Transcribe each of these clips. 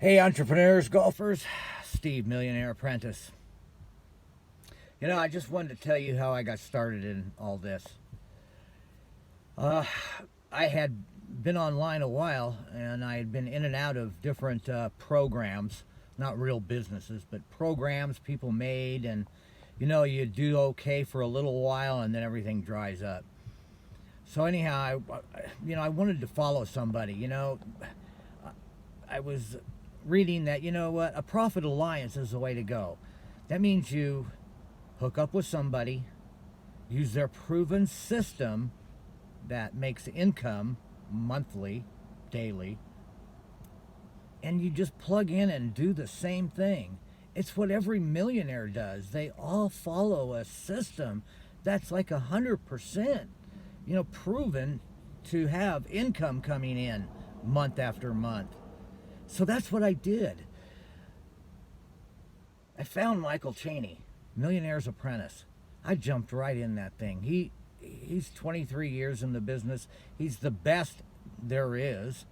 Hey, entrepreneurs, golfers, Steve, Millionaire Apprentice. I just wanted to tell you how I got started in all this. I had been online a while, and I had been in and out of different programs, not real businesses, but programs people made, and you do okay for a little while, and then everything dries up. So anyhow, I wanted to follow somebody. I was reading that, a profit alliance is the way to go. That means you hook up with somebody, use their proven system that makes income monthly, daily, and you just plug in and do the same thing. It's what every millionaire does. They all follow a system that's like 100%, proven to have income coming in month after month. So that's what I did. I found Michael Cheney, Millionaire's Apprentice. I jumped right in that thing. He's 23 years in the business. He's the best there is.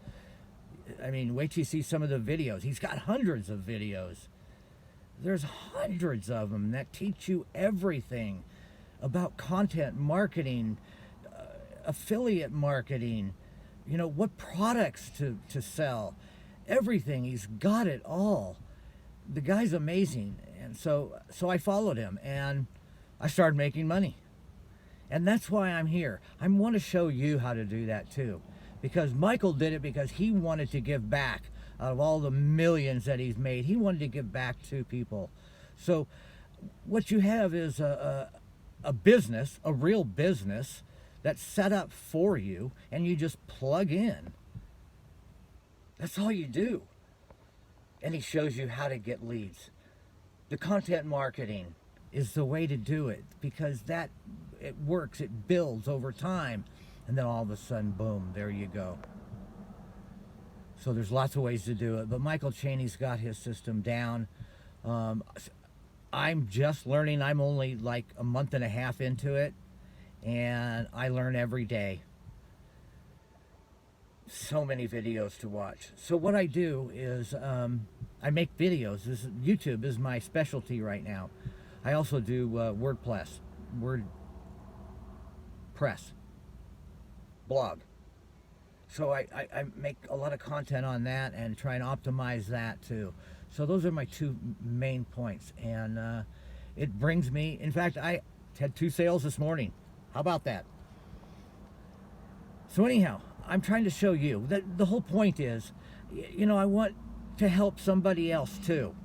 I mean, wait till you see some of the videos. He's got hundreds of videos. There's hundreds of them that teach you everything about content marketing, affiliate marketing, what products to sell. Everything. He's got it all. The guy's amazing. And so I followed him, and I started making money. And that's why I'm here. I want to show you how to do that too. Because Michael did it because he wanted to give back. Out of all the millions that he's made, he wanted to give back to people. So what you have is a business, a real business that's set up for you, and you just plug in. That's all you do. And he shows you how to get leads. The content marketing is the way to do it, because it works, it builds over time, and then all of a sudden, boom, there you go. So there's lots of ways to do it, but Michael Cheney's got his system down. I'm just learning. I'm only like a month and a half into it, and I learn every day. So many videos to watch. So what I do is I make videos. YouTube is my specialty right now. I also do WordPress, blog. So I make a lot of content on that and try and optimize that too. So those are my two main points, and it brings me. In fact, I had 2 sales this morning. How about that? So anyhow, I'm trying to show you that the whole point is, I want to help somebody else too.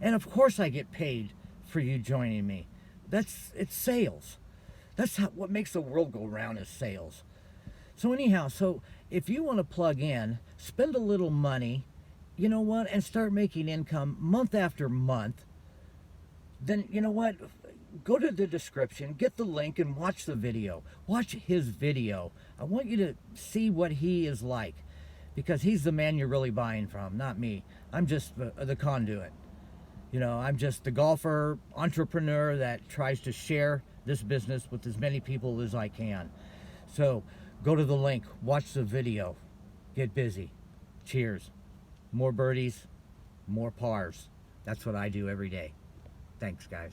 And of course I get paid for you joining me. It's sales. That's what makes the world go round, is sales. So anyhow, if you want to plug in, spend a little money, and start making income month after month, then go to the description, get the link, and watch the video. Watch his video. I want you to see what he is like, because he's the man you're really buying from, not me. I'm just the conduit. I'm just the golfer, entrepreneur that tries to share this business with as many people as I can. So go to the link, watch the video, get busy. Cheers. More birdies, more pars. That's what I do every day. Thanks, guys.